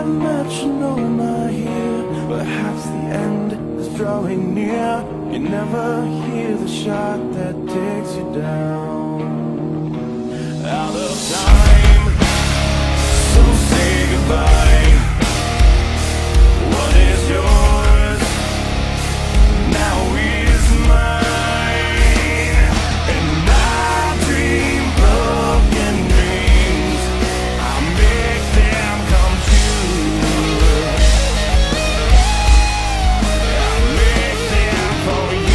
that metronome I hear. Perhaps the end is drawing near. You never hear the shot that takes you down. Out of time, so say goodbye. What is yours now is mine. And I dream broken dreams, I make them come true. I make them for you.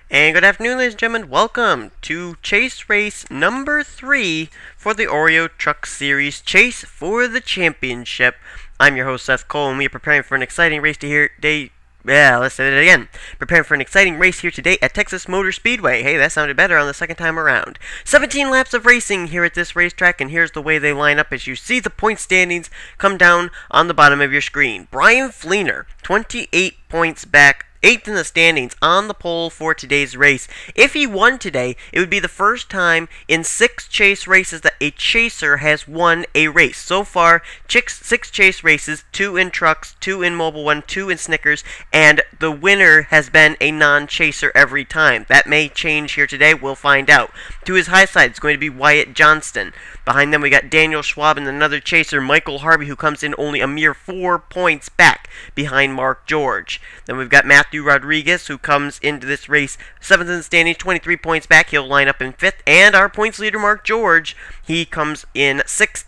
And good afternoon, ladies and gentlemen. Welcome to Chase Race number 3 for the Oreo Truck Series Chase for the championship. I'm your host, Seth Cole, and we are preparing for an exciting race today. Let's say that again. Preparing for an exciting race here today at Texas Motor Speedway. Hey, that sounded better on the second time around. 17 laps of racing here at this racetrack, and here's the way they line up as you see the point standings come down on the bottom of your screen. Brian Fleener, 28 points back, 8th in the standings, on the pole for today's race. If he won today, it would be the first time in 6 chase races that a chaser has won a race. So far, 6 chase races, 2 in trucks, 2 in Mobile One, 2 in Snickers, and the winner has been a non-chaser every time. That may change here today, we'll find out. To his high side, it's going to be Wyatt Johnston. Behind them, we got Daniel Schwab and another chaser, Michael Harvey, who comes in only a mere 4 points back behind Mark George. Then we've got Matthew Rodriguez, who comes into this race 7th in the standings, 23 points back. He'll line up in 5th. And our points leader, Mark George, he comes in 6th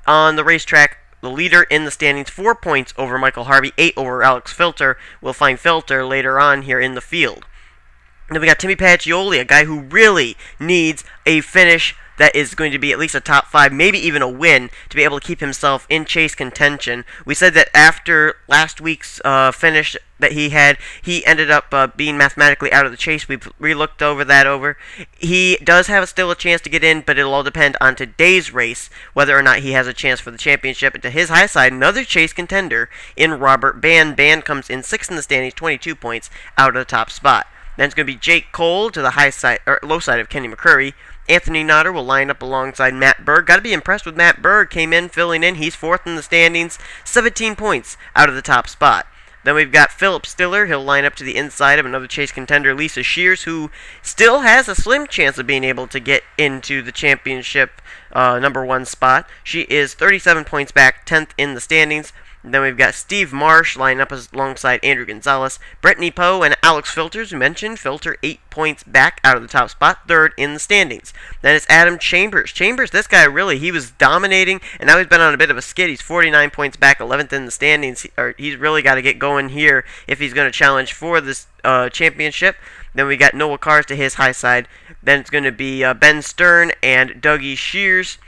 on the racetrack. The leader in the standings, 4 points over Michael Harvey, 8 over Alex Filter. We'll find Filter later on here in the field. Then we got Timmy Pacioli, a guy who really needs a finish that is going to be at least a top 5, maybe even a win, to be able to keep himself in chase contention. We said that after last week's finish that he had, he ended up being mathematically out of the chase. We re-looked that over. He does have still a chance to get in, but it'll all depend on today's race, whether or not he has a chance for the championship. And to his high side, another chase contender in Robert Band. Band comes in 6th in the standings, 22 points out of the top spot. Then it's going to be Jake Cole to the high side, or low side of Kenny McCurry. Anthony Notter will line up alongside Matt Berg. Got to be impressed with Matt Berg. Came in, filling in. He's 4th in the standings, 17 points out of the top spot. Then we've got Philip Stiller. He'll line up to the inside of another chase contender, Lisa Shears, who still has a slim chance of being able to get into the championship number 1 spot. She is 37 points back, 10th in the standings. Then we've got Steve Marsh lining up alongside Andrew Gonzalez. Brittany Poe and Alex Filters, we mentioned. Filter 8 points back out of the top spot, 3rd in the standings. Then it's Adam Chambers. Chambers, this guy really, he was dominating, and now he's been on a bit of a skid. He's 49 points back, 11th in the standings. He's really got to get going here if he's going to challenge for this championship. Then we got Noah Cars to his high side. Then it's going to be Ben Stern and Dougie Shears.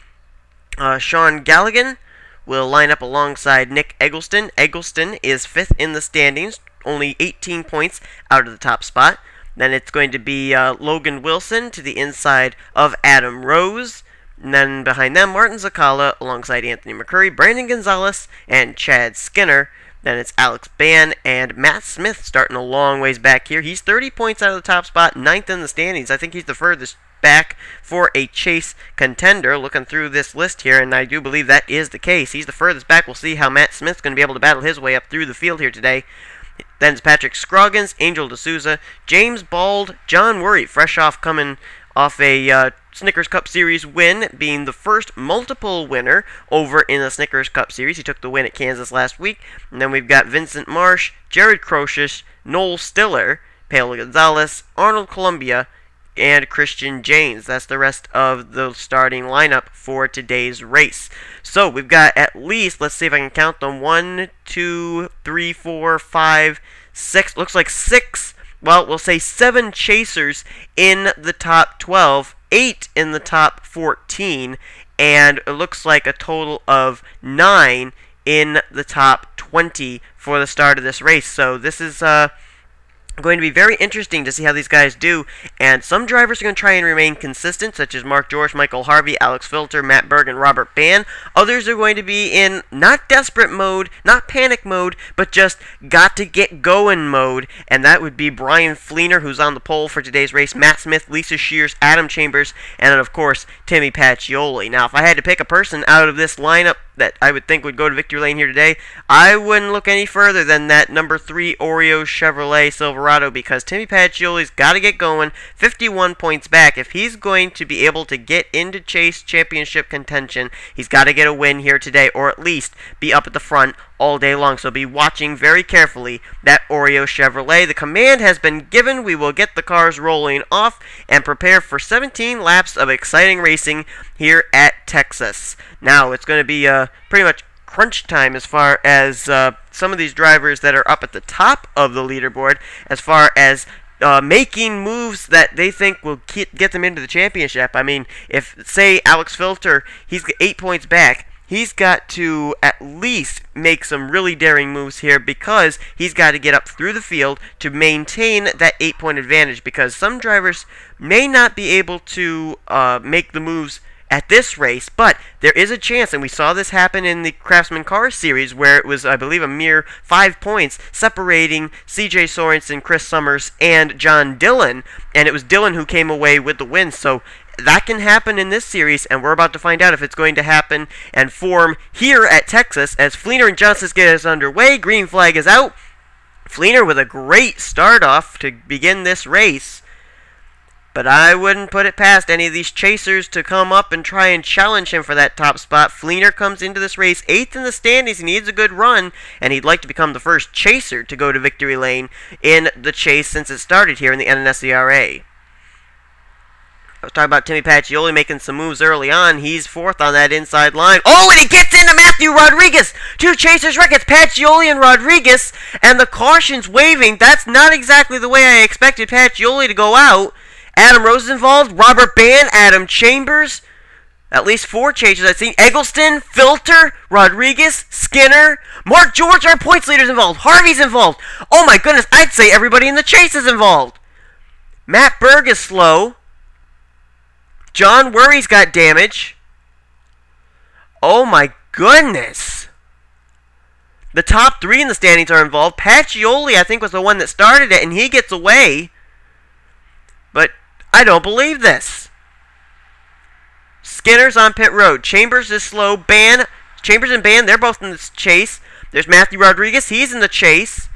Sean Galligan will line up alongside Nick Eggleston. Eggleston is 5th in the standings, only 18 points out of the top spot. Then it's going to be Logan Wilson to the inside of Adam Rose. And then behind them, Martin Zakala alongside Anthony McCurry, Brandon Gonzalez, and Chad Skinner. Then it's Alex Ban and Matt Smith starting a long ways back here. He's 30 points out of the top spot, 9th in the standings. I think he's the furthest back for a chase contender, looking through this list here, and I do believe that is the case. He's the furthest back. We'll see how Matt Smith's going to be able to battle his way up through the field here today. Then it's Patrick Scroggins, Angel D'Souza, James Bald, John Worry, fresh off coming off a Snickers Cup Series win, being the first multiple winner over in the Snickers Cup Series. He took the win at Kansas last week. And then we've got Vincent Marsh, Jared Crocious, Noel Stiller, Paolo Gonzalez, Arnold Columbia, and Christian James. That's the rest of the starting lineup for today's race. So we've got at least, let's see if I can count them, 1, 2, 3, 4, 5, 6, looks like 6, well, we'll say 7 chasers in the top 12, 8 in the top 14, and it looks like a total of 9 in the top 20 for the start of this race. So this is going to be very interesting to see how these guys do, and some drivers are going to try and remain consistent, such as Mark George, Michael Harvey, Alex Filter, Matt Berg, and Robert Ban. Others are going to be in not desperate mode, not panic mode, but just got to get going mode, and that would be Brian Fleener, who's on the pole for today's race, Matt Smith, Lisa Shears, Adam Chambers, and then of course Timmy Pacioli. Now if I had to pick a person out of this lineup that I would think would go to victory lane here today, I wouldn't look any further than that number 3 Oreo Chevrolet Silverado, because Timmy Pacioli's got to get going, 51 points back. If he's going to be able to get into Chase Championship contention, he's got to get a win here today, or at least be up at the front all day long. So be watching very carefully that Oreo Chevrolet. The command has been given. We will get the cars rolling off and prepare for 17 laps of exciting racing here at Texas. Now it's going to be pretty much crunch time as far as some of these drivers that are up at the top of the leaderboard, as far as making moves that they think will get them into the championship. I mean, if, say, Alex Filter, he's 8 points back, he's got to at least make some really daring moves here, because he's got to get up through the field to maintain that 8-point advantage, because some drivers may not be able to make the moves at this race, but there is a chance, and we saw this happen in the Craftsman Car Series, where it was, I believe, a mere 5 points separating CJ Sorensen, Chris Summers, and John Dillon, and it was Dillon who came away with the win. So that can happen in this series, and we're about to find out if it's going to happen and form here at Texas as Fleener and Johnson get us underway. Green flag is out. Fleener with a great start off to begin this race, but I wouldn't put it past any of these chasers to come up and try and challenge him for that top spot. Fleener comes into this race 8th in the standings. He needs a good run, and he'd like to become the first chaser to go to victory lane in the chase since it started here in the NNSCRA. I was talking about Timmy Pacioli making some moves early on. He's 4th on that inside line. Oh, and he gets into Matthew Rodriguez. 2 chasers wreck. It's Pacioli and Rodriguez, and the caution's waving. That's not exactly the way I expected Pacioli to go out. Adam Rose is involved, Robert Ban, Adam Chambers, at least 4 chasers I've seen. Eggleston, Filter, Rodriguez, Skinner, Mark George, our points leader's involved. Harvey's involved. Oh my goodness, I'd say everybody in the chase is involved. Matt Berg is slow. John Worry's got damage. Oh my goodness. The top 3 in the standings are involved. Pacioli, I think, was the one that started it, and he gets away. But I don't believe this. Skinner's on pit road. Chambers is slow. Chambers and Ban, they're both in this chase. There's Matthew Rodriguez. He's in the chase.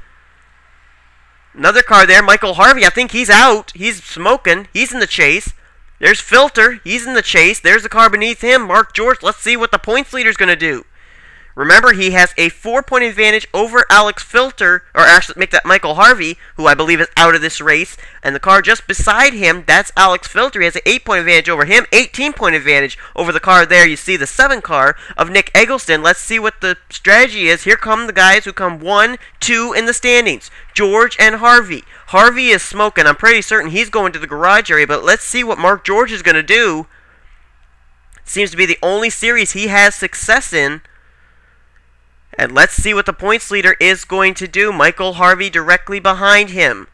Another car there. Michael Harvey, I think he's out. He's smoking. He's in the chase. There's Filter. He's in the chase. There's the car beneath him. Mark George. Let's see what the points leader's going to do. Remember, he has a 4-point advantage over Alex Filter, or actually make that Michael Harvey, who I believe is out of this race. And the car just beside him, that's Alex Filter. He has an 8-point advantage over him, 18-point advantage over the car there. You see the 7 car of Nick Eggleston. Let's see what the strategy is. Here come the guys who come 1, 2 in the standings. George and Harvey. Harvey is smoking. I'm pretty certain he's going to the garage area, but let's see what Mark George is going to do. Seems to be the only series he has success in. And let's see what the points leader is going to do. Michael Harvey directly behind him.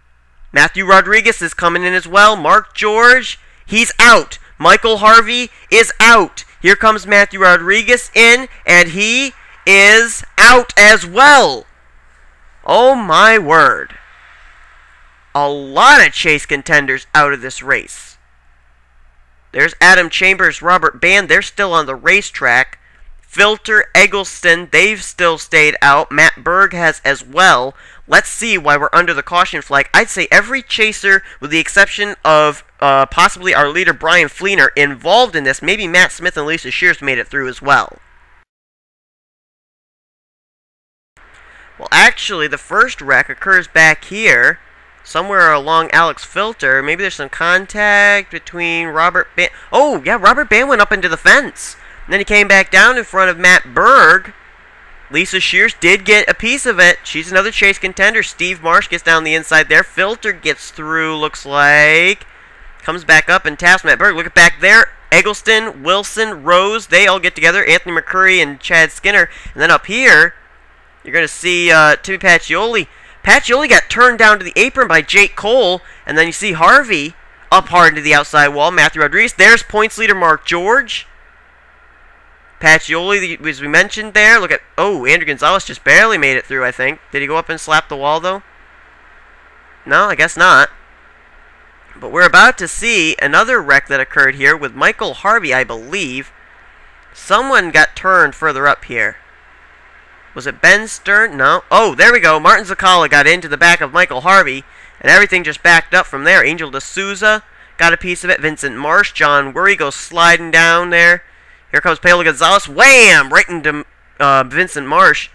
Matthew Rodriguez is coming in as well. Mark George, he's out. Michael Harvey is out. Here comes Matthew Rodriguez in, and he is out as well. Oh my word. A lot of chase contenders out of this race. There's Adam Chambers, Robert Ban. They're still on the racetrack. Filter, Eggleston, they've still stayed out. Matt Berg has as well. Let's see why we're under the caution flag. I'd say every chaser, with the exception of possibly our leader Brian Fleener, involved in this. Maybe Matt Smith and Lisa Shears made it through as well. Well, actually, the first wreck occurs back here, somewhere along Alex Filter. Maybe there's some contact between Robert Ban. Oh, yeah, Robert Ban went up into the fence. And then he came back down in front of Matt Berg. Lisa Shears did get a piece of it. She's another chase contender. Steve Marsh gets down the inside there. Filter gets through, looks like. Comes back up and taps Matt Berg. Look at back there. Eggleston, Wilson, Rose, they all get together. Anthony McCurry and Chad Skinner. And then up here, you're going to see Timmy Pacioli. Pacioli got turned down to the apron by Jake Cole, and then you see Harvey up hard into the outside wall. Matthew Rodriguez. There's points leader Mark George. Pacioli, as we mentioned there. Look at, oh, Andrew Gonzalez just barely made it through, I think. Did he go up and slap the wall, though? No, I guess not. But we're about to see another wreck that occurred here with Michael Harvey, I believe. Someone got turned further up here. Was it Ben Stern? No. Oh, there we go. Martin Zakala got into the back of Michael Harvey, and everything just backed up from there. Angel D'Souza got a piece of it. Vincent Marsh, John Worry goes sliding down there. Here comes Paolo Gonzalez. Wham! Right into Vincent Marsh.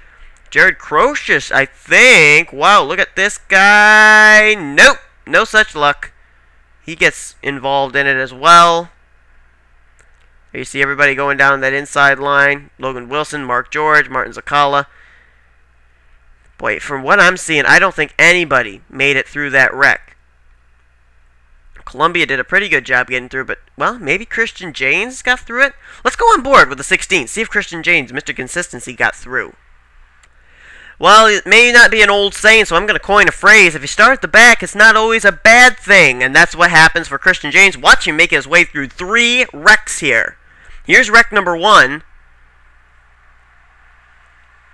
Jared Crocious, I think. Wow, look at this guy. Nope. No such luck. He gets involved in it as well. Here you see everybody going down that inside line. Logan Wilson, Mark George, Martin Zakala. Boy, from what I'm seeing, I don't think anybody made it through that wreck. Columbia did a pretty good job getting through, but, well, maybe Christian James got through it? Let's go on board with the 16. See if Christian James, Mr. Consistency, got through. Well, it may not be an old saying, so I'm going to coin a phrase. If you start at the back, it's not always a bad thing. And that's what happens for Christian James. Watch him make his way through 3 wrecks here. Here's wreck number 1.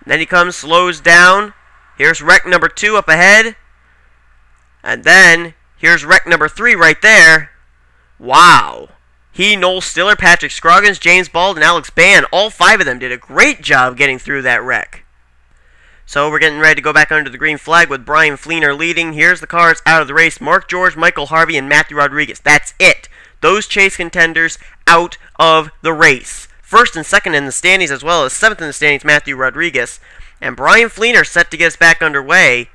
Then he comes, slows down. Here's wreck number 2 up ahead. And then, here's wreck number 3 right there. Wow. He, Noel Stiller, Patrick Scroggins, James Bald, and Alex Bann, all 5 of them did a great job getting through that wreck. So we're getting ready to go back under the green flag with Brian Fleener leading. Here's the cars out of the race. Mark George, Michael Harvey, and Matthew Rodriguez. That's it. Those Chase contenders out of the race. First and second in the standings, as well as 7th in the standings, Matthew Rodriguez. And Brian Fleener set to get us back underway.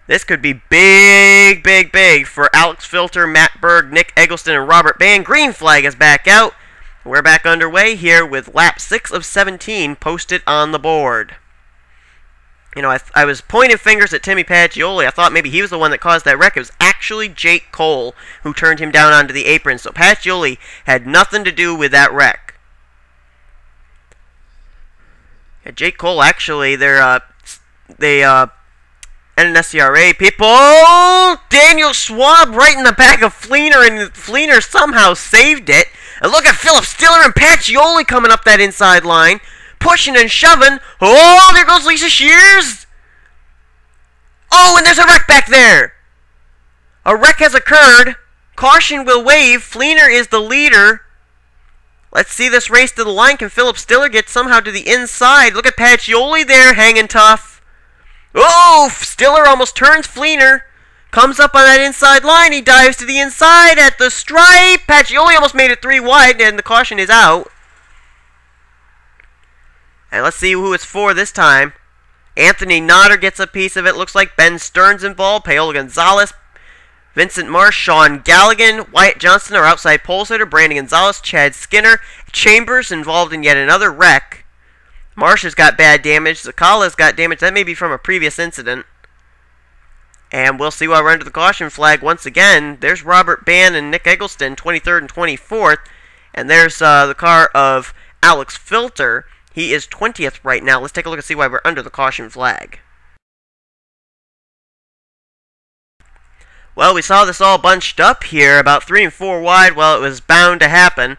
This could be big, big, big for Alex Filter, Matt Berg, Nick Eggleston, and Robert Bann. Green flag is back out. We're back underway here with lap 6 of 17 posted on the board. You know, I was pointing fingers at Timmy Pacioli. I thought maybe he was the one that caused that wreck. It was actually Jake Cole who turned him down onto the apron. So Pacioli had nothing to do with that wreck. Yeah, Jake Cole, actually, NNSCRA people. Daniel Schwab right in the back of Fleener, and Fleener somehow saved it. And look at Philip Stiller and Pacioli coming up that inside line. Pushing and shoving. Oh, there goes Lisa Shears. Oh, and there's a wreck back there. A wreck has occurred. Caution will wave. Fleener is the leader. Let's see this race to the line. Can Philip Stiller get somehow to the inside? Look at Pacioli there hanging tough. Oh, Stiller almost turns Fleener. Comes up on that inside line. He dives to the inside at the stripe. Pacioli almost made it 3 wide, and the caution is out. And let's see who it's for this time. Anthony Nodder gets a piece of it. Looks like Ben Stearns involved. Paolo Gonzalez, Vincent Marsh, Sean Galligan, Wyatt Johnston, our outside pole sitter, Brandon Gonzalez, Chad Skinner, Chambers involved in yet another wreck. Marsh has got bad damage. Zakala's got damage. That may be from a previous incident. And we'll see why we're under the caution flag once again. There's Robert Bann and Nick Eggleston, 23rd and 24th. And there's the car of Alex Filter. He is 20th right now. Let's take a look and see why we're under the caution flag. Well, we saw this all bunched up here, about 3 and 4 wide. Well, it was bound to happen.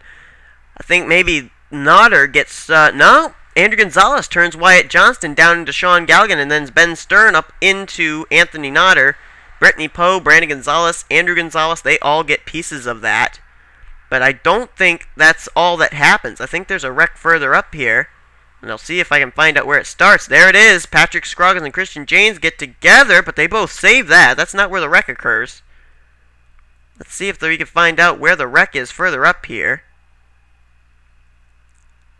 I think maybe Nodder gets, no. Andrew Gonzalez turns Wyatt Johnston down into Sean Galligan, and then Ben Stern up into Anthony Nodder. Brittany Poe, Brandon Gonzalez, Andrew Gonzalez, they all get pieces of that. But I don't think that's all that happens. I think there's a wreck further up here. And I'll see if I can find out where it starts. There it is. Patrick Scroggins and Christian James get together, but they both save that. That's not where the wreck occurs. Let's see if we can find out where the wreck is further up here.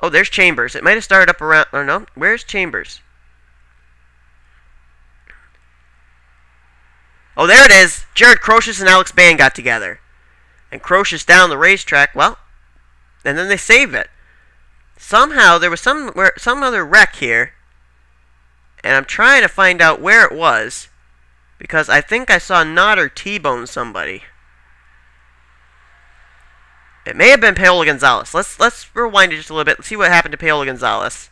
Oh, there's Chambers. It might have started up around... Oh, no. Where's Chambers? Oh, there it is. Jared Crocious and Alex Bann got together. And Crocious down the racetrack. Well, and then they save it. Somehow, there was some other wreck here. And I'm trying to find out where it was. Because I think I saw Nodder T-bone somebody. It may have been Paolo Gonzalez. Let's rewind it just a little bit. Let's see what happened to Paolo Gonzalez.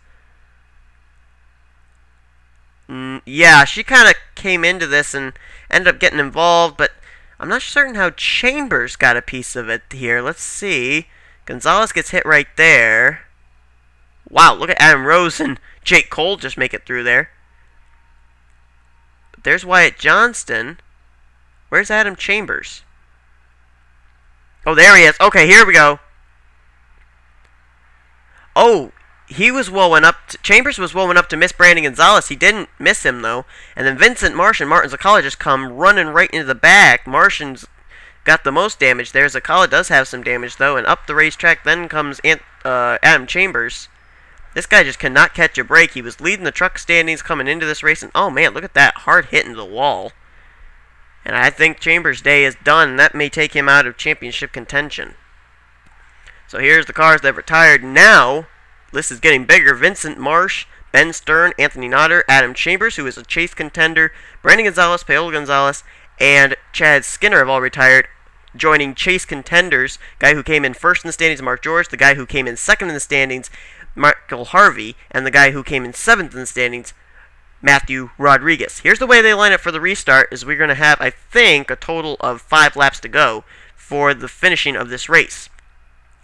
Yeah, she kind of came into this and ended up getting involved, but I'm not certain how Chambers got a piece of it here. Let's see. Gonzalez gets hit right there. Wow, look at Adam Rose and Jake Cole just make it through there. But there's Wyatt Johnston. Where's Adam Chambers? Oh, there he is. Okay, here we go. Oh, he was woven up. Chambers was woven up to miss Brandon Gonzalez. He didn't miss him, though. And then Vincent Marsh and Martin Zakala just come running right into the back. Martian's got the most damage there. Zakala does have some damage, though. And up the racetrack then comes Adam Chambers. This guy just cannot catch a break. He was leading the truck standings coming into this race. And, oh, man, look at that. Hard hit into the wall. And I think Chambers' day is done. That may take him out of championship contention. So here's the cars that have retired now. List is getting bigger. Vincent Marsh, Ben Stern, Anthony Nodder, Adam Chambers, who is a Chase contender, Brandon Gonzalez, Paola Gonzalez, and Chad Skinner have all retired, joining Chase contenders. Guy who came in first in the standings, Mark George. The guy who came in second in the standings, Michael Harvey. And the guy who came in seventh in the standings, Matthew Rodriguez. Here's the way they line up for the restart. Is we're going to have, I think, a total of 5 laps to go for the finishing of this race.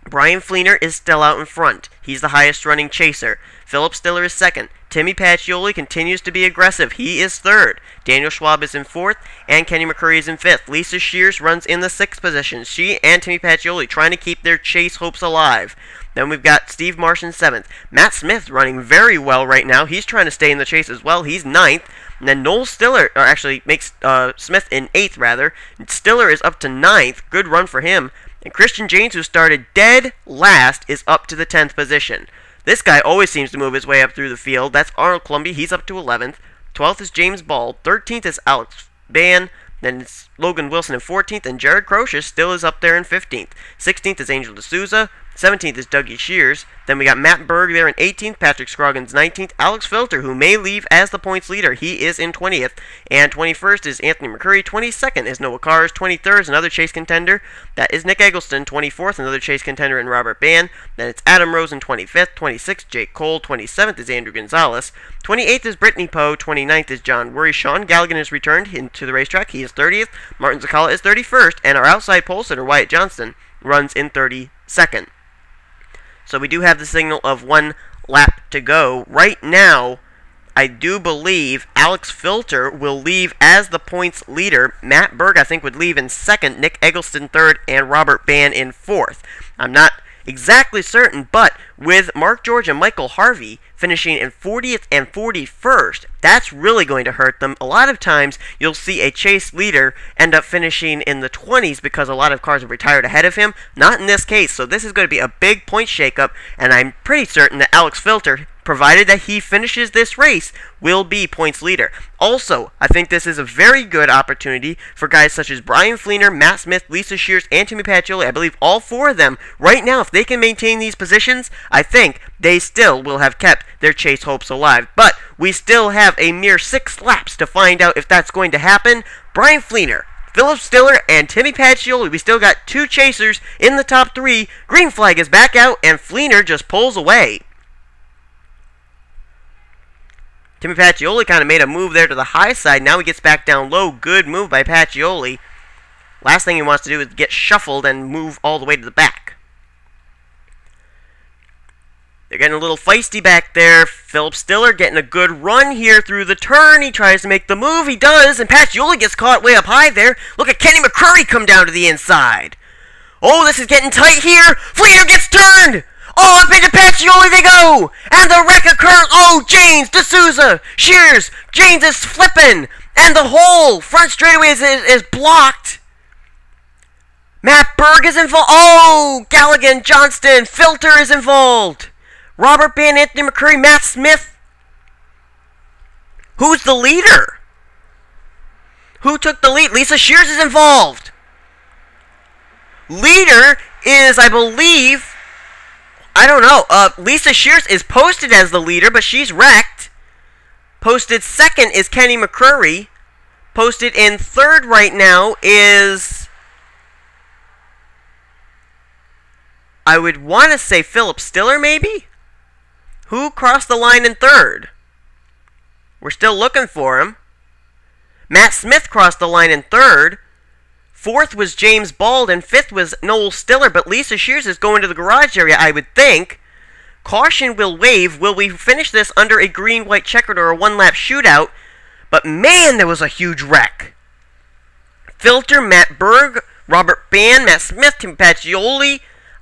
Brian Fleener is still out in front. He's the highest running chaser. Philip Stiller is second. Timmy Pacioli continues to be aggressive. He is third. Daniel Schwab is in fourth, and Kenny McCurry is in fifth. Lisa Shears runs in the sixth position. She and Timmy Pacioli trying to keep their chase hopes alive. Then we've got Steve Marsh in seventh. Matt Smith running very well right now. He's trying to stay in the chase as well. He's ninth. And then Noel Stiller, or actually makes Smith in eighth, rather. Stiller is up to ninth. Good run for him. And Christian James, who started dead last, is up to the 10th position. This guy always seems to move his way up through the field. That's Arnold Columbia. He's up to 11th. 12th is James Ball. 13th is Alex Ban. Then it's Logan Wilson in 14th. And Jared Crocious still is up there in 15th. 16th is Angel D'Souza. 17th is Dougie Shears. Then we got Matt Berg there in 18th. Patrick Scroggins 19th. Alex Filter, who may leave as the points leader. He is in 20th. And 21st is Anthony McCurry. 22nd is Noah Cars. 23rd is another Chase contender. That is Nick Eggleston. 24th, another Chase contender in Robert Ban. Then it's Adam Rose in 25th. 26th, Jake Cole. 27th is Andrew Gonzalez. 28th is Brittany Poe. 29th is John Worry. Sean Galligan has returned into the racetrack. He is 30th. Martin Zakala is 31st. And our outside pole sitter, Wyatt Johnston, runs in 32nd. So we do have the signal of 1 lap to go. Right now, I do believe Alex Filter will leave as the points leader. Matt Berg, I think, would leave in second. Nick Eggleston third, and Robert Ban in fourth. I'm not exactly certain, but with Mark George and Michael Harvey finishing in 40th and 41st, that's really going to hurt them. A lot of times, you'll see a Chase leader end up finishing in the 20s because a lot of cars have retired ahead of him. Not in this case, so this is going to be a big point shakeup, and I'm pretty certain that Alex Filter, provided that he finishes this race, will be points leader. Also, I think this is a very good opportunity for guys such as Brian Fleener, Matt Smith, Lisa Shears, and Timmy Pacioli. I believe all 4 of them, right now, if they can maintain these positions, I think they still will have kept their chase hopes alive. But we still have a mere 6 laps to find out if that's going to happen. Brian Fleener, Philip Stiller, and Timmy Pacioli. We still got 2 chasers in the top 3. Green flag is back out, and Fleener just pulls away. Timmy Pacioli kind of made a move there to the high side. Now he gets back down low. Good move by Pacioli. Last thing he wants to do is get shuffled and move all the way to the back. They're getting a little feisty back there. Philip Stiller getting a good run here through the turn. He tries to make the move. He does. And Pacioli gets caught way up high there. Look at Kenny McCurry come down to the inside. Oh, this is getting tight here. Fleener gets turned. Oh, up into Pacioli they go! And the wreck occurs! Oh, James, D'Souza, Shears, James is flipping! And the whole front straightaway is blocked! Matt Berg is involved! Oh, Galligan, Johnston, Filter is involved! Robert Ban, Anthony McCurry, Matt Smith. Who's the leader? Who took the lead? Lisa Shears is involved! Leader is, I believe... I don't know. Lisa Shears is posted as the leader, but she's wrecked. Posted second is Kenny McCurry. Posted in third right now is... I would want to say Philip Stiller, maybe? Who crossed the line in third? We're still looking for him. Matt Smith crossed the line in third. Fourth was James Bald, and fifth was Noel Stiller, but Lisa Shears is going to the garage area, I would think. Caution will wave. Will we finish this under a green-white checkered or a one-lap shootout? But man, there was a huge wreck. Filter, Matt Berg, Robert Bann, Matt Smith, Tim Pacioli.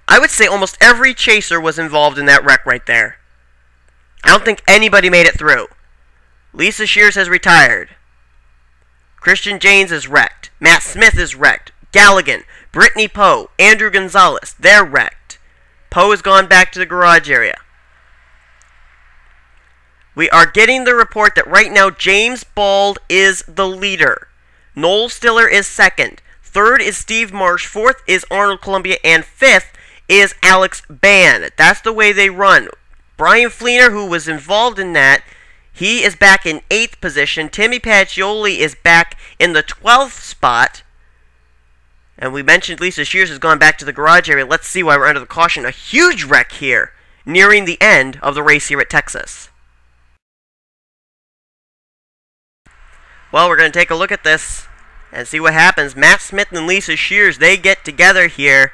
I would say almost every chaser was involved in that wreck right there. I don't think anybody made it through. Lisa Shears has retired. Christian Janes is wrecked. Matt Smith is wrecked. Galligan, Brittany Poe, Andrew Gonzalez, they're wrecked. Poe has gone back to the garage area. We are getting the report that right now James Bald is the leader. Noel Stiller is second. Third is Steve Marsh. Fourth is Arnold Columbia. And fifth is Alex Bann. That's the way they run. Brian Fleener, who was involved in that, he is back in 8th position. Timmy Pacioli is back in the 12th spot. And we mentioned Lisa Shears has gone back to the garage area. Let's see why we're under the caution. A huge wreck here, nearing the end of the race here at Texas. Well, we're going to take a look at this and see what happens. Matt Smith and Lisa Shears, they get together here.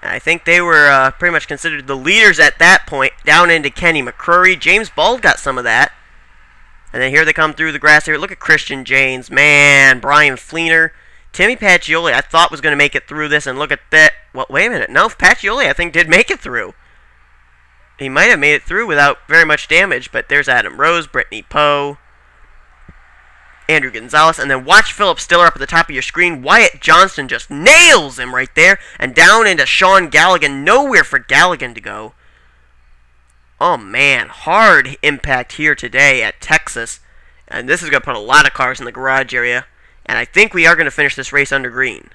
And I think they were pretty much considered the leaders at that point, down into Kenny McCrory. James Bald got some of that. And then here they come through the grass here. Look at Christian Janes, man, Brian Fleener. Timmy Pacioli, I thought was going to make it through this, and look at that. Well, wait a minute. No, Pacioli, I think, did make it through. He might have made it through without very much damage, but there's Adam Rose, Brittany Poe, Andrew Gonzalez, and then watch Philip Stiller up at the top of your screen. Wyatt Johnston just nails him right there, and down into Sean Galligan. Nowhere for Galligan to go. Oh, man, hard impact here today at Texas, and this is going to put a lot of cars in the garage area. And I think we are going to finish this race under green.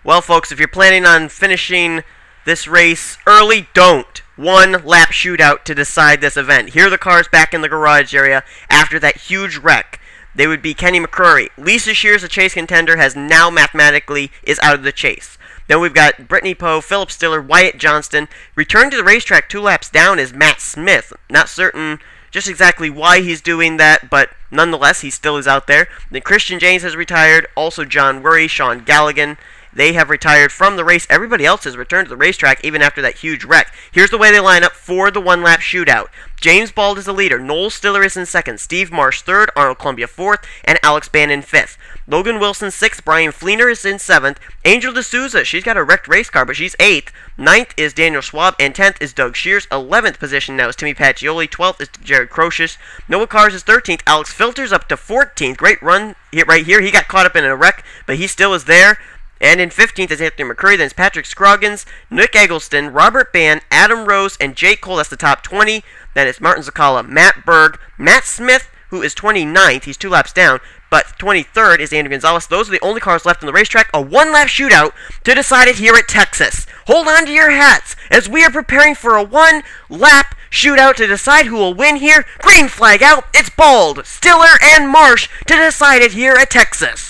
Well, folks, if you're planning on finishing this race early, don't. One lap shootout to decide this event. Here are the cars back in the garage area after that huge wreck. They would be Kenny McCrory. Lisa Shears, the chase contender, has now mathematically is out of the chase. Then we've got Brittany Poe, Philip Stiller, Wyatt Johnston. Returning to the racetrack 2 laps down is Matt Smith. Not certain just exactly why he's doing that, but nonetheless, he still is out there. Then Christian Janes has retired. Also John Worry, Sean Galligan. They have retired from the race. Everybody else has returned to the racetrack even after that huge wreck. Here's the way they line up for the one-lap shootout. James Bald is the leader. Noel Stiller is in second. Steve Marsh third. Arnold Columbia fourth. And Alex Bann in fifth. Logan Wilson sixth. Brian Fleener is in seventh. Angel D'Souza, she's got a wrecked race car, but she's eighth. Ninth is Daniel Schwab. And 10th is Doug Shears. 11th position now is Timmy Pacioli. 12th is Jared Crocious. Noah Cars is 13th. Alex Filter's up to 14th. Great run right here. He got caught up in a wreck, but he still is there. And in 15th is Anthony McCurry, then it's Patrick Scroggins, Nick Eggleston, Robert Bann, Adam Rose, and Jake Cole. That's the top 20. Then it's Martin Zakala, Matt Berg, Matt Smith, who is 29th. He's 2 laps down. But 23rd is Andrew Gonzalez. Those are the only cars left on the racetrack. A one-lap shootout to decide it here at Texas. Hold on to your hats as we are preparing for a one-lap shootout to decide who will win here. Green flag out. It's Bald, Stiller, and Marsh to decide it here at Texas.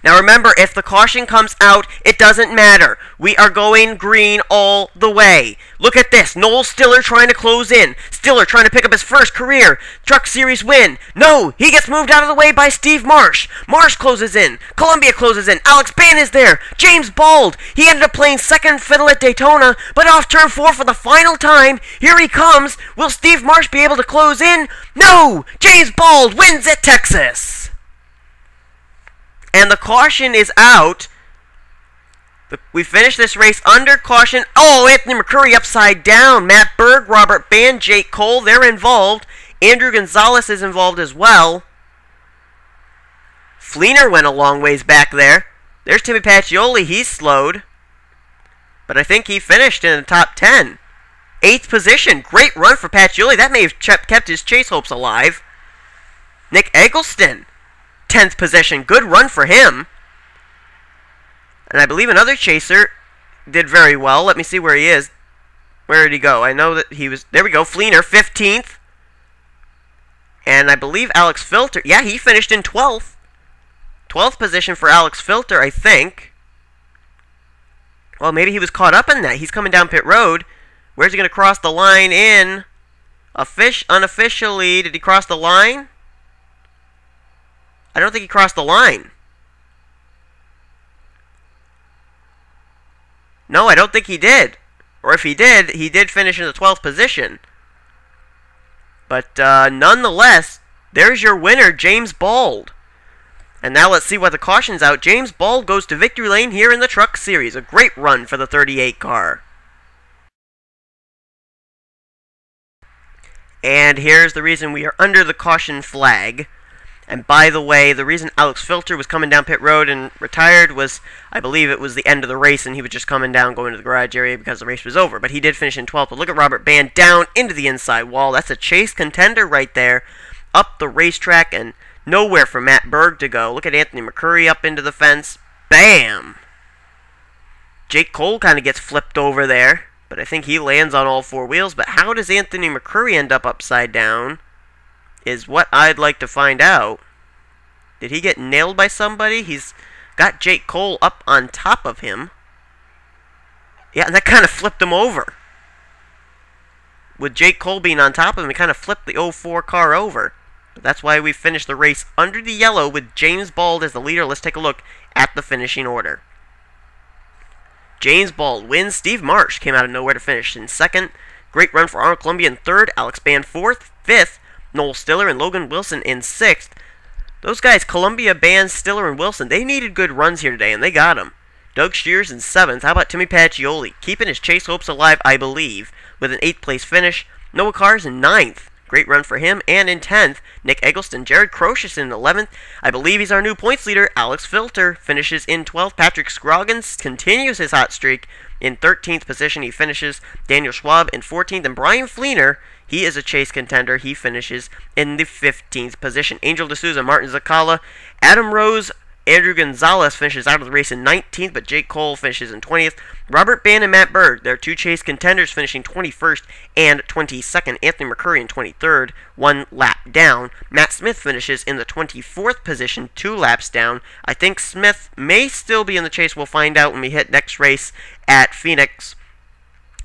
Now remember, if the caution comes out, it doesn't matter. We are going green all the way. Look at this. Noel Stiller trying to close in. Stiller trying to pick up his first career Truck Series win. No, he gets moved out of the way by Steve Marsh. Marsh closes in. Columbia closes in. Alex Bann is there. James Bald. He ended up playing second fiddle at Daytona, but off turn 4 for the final time. Here he comes. Will Steve Marsh be able to close in? No! James Bald wins at Texas. And the caution is out. We finished this race under caution. Oh, Anthony McCurry upside down. Matt Berg, Robert Bann, Jake Cole, they're involved. Andrew Gonzalez is involved as well. Fleener went a long ways back there. There's Timmy Pacioli. He's slowed. But I think he finished in the top 10. 8th position. Great run for Pacioli. That may have kept his chase hopes alive. Nick Eggleston. 10th position. Good run for him. And I believe another chaser did very well. Let me see where he is. Where did he go? I know that he was... There we go. Fleener, 15th. And I believe Alex Filter... Yeah, he finished in 12th. 12th position for Alex Filter, I think. Well, maybe he was caught up in that. He's coming down pit road. Where's he going to cross the line in? Unofficially, did he cross the line? I don't think he crossed the line. No, I don't think he did. Or if he did finish in the 12th position. But nonetheless, there's your winner, James Bald. And now let's see what the caution's out. James Bald goes to victory lane here in the Truck Series. A great run for the 38 car. And here's the reason we are under the caution flag. And by the way, the reason Alex Filter was coming down pit road and retired was, I believe it was the end of the race, and he was just coming down, going to the garage area because the race was over. But he did finish in 12th. But look at Robert Band down into the inside wall. That's a chase contender right there. Up the racetrack, and nowhere for Matt Berg to go. Look at Anthony McCurry up into the fence. Bam! Jake Cole kind of gets flipped over there, but I think he lands on all four wheels. But how does Anthony McCurry end up upside down is what I'd like to find out. Did he get nailed by somebody? He's got Jake Cole up on top of him. Yeah, and that kind of flipped him over. With Jake Cole being on top of him, he kind of flipped the 04 car over. But that's why we finished the race under the yellow with James Bald as the leader. Let's take a look at the finishing order. James Bald wins. Steve Marsh came out of nowhere to finish in second. Great run for Arnold Columbia in third. Alex Band fourth. Fifth, Noel Stiller and Logan Wilson in sixth. Those guys, Columbia, Band, Stiller, and Wilson, they needed good runs here today, and they got them. Doug Shears in seventh. How about Timmy Pacioli? Keeping his chase hopes alive, I believe, with an 8th place finish. Noah Cars in ninth. Great run for him. And in 10th, Nick Eggleston. Jared Crocious in 11th. I believe he's our new points leader. Alex Filter finishes in 12th. Patrick Scroggins continues his hot streak. In 13th position, he finishes. Daniel Schwab in 14th. And Brian Fleener, he is a chase contender. He finishes in the 15th position. Angel D'Souza, Martin Zakala, Adam Rose, Andrew Gonzalez finishes out of the race in 19th, but Jake Cole finishes in 20th. Robert Band and Matt Berg, they're two chase contenders, finishing 21st and 22nd. Anthony McCurry in 23rd, 1 lap down. Matt Smith finishes in the 24th position, 2 laps down. I think Smith may still be in the chase. We'll find out when we hit next race at Phoenix.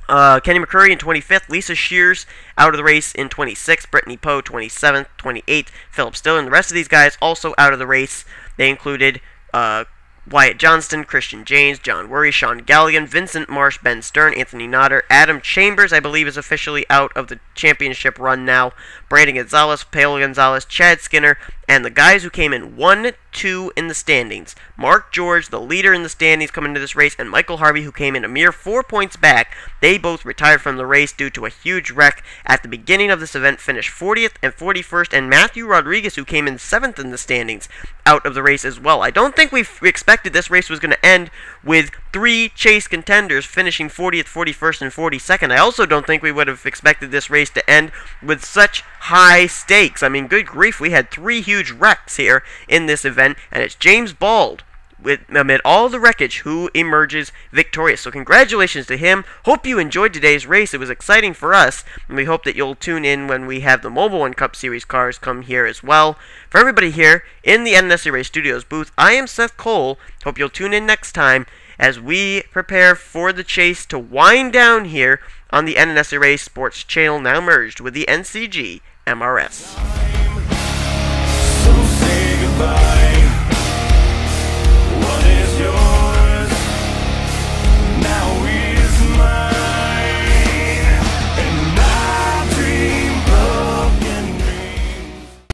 Kenny McCurry in 25th, Lisa Shears out of the race in 26th, Brittany Poe 27th, 28th, Philip Still, and the rest of these guys also out of the race. They included Wyatt Johnston, Christian James, John Worry, Sean Galligan, Vincent Marsh, Ben Stern, Anthony Nodder, Adam Chambers, I believe, is officially out of the championship run now, Brandon Gonzalez, Paolo Gonzalez, Chad Skinner, and the guys who came in 1-2 in the standings. Mark George, the leader in the standings coming into this race, and Michael Harvey, who came in a mere 4 points back. They both retired from the race due to a huge wreck at the beginning of this event, finished 40th and 41st, and Matthew Rodriguez, who came in 7th in the standings, out of the race as well. I don't think we expected this race was going to end with 3 chase contenders finishing 40th, 41st, and 42nd. I also don't think we would have expected this race to end with such high stakes. I mean, good grief, we had 3 huge wrecks here in this event, and it's James Bald, amid all the wreckage, who emerges victorious. So congratulations to him. Hope you enjoyed today's race. It was exciting for us, and we hope that you'll tune in when we have the Mobile One Cup Series cars come here as well. For everybody here in the NNSCRA Studios booth, I am Seth Cole. Hope you'll tune in next time as we prepare for the chase to wind down here on the NNSCRA Sports Channel, now merged with the NCG MRS.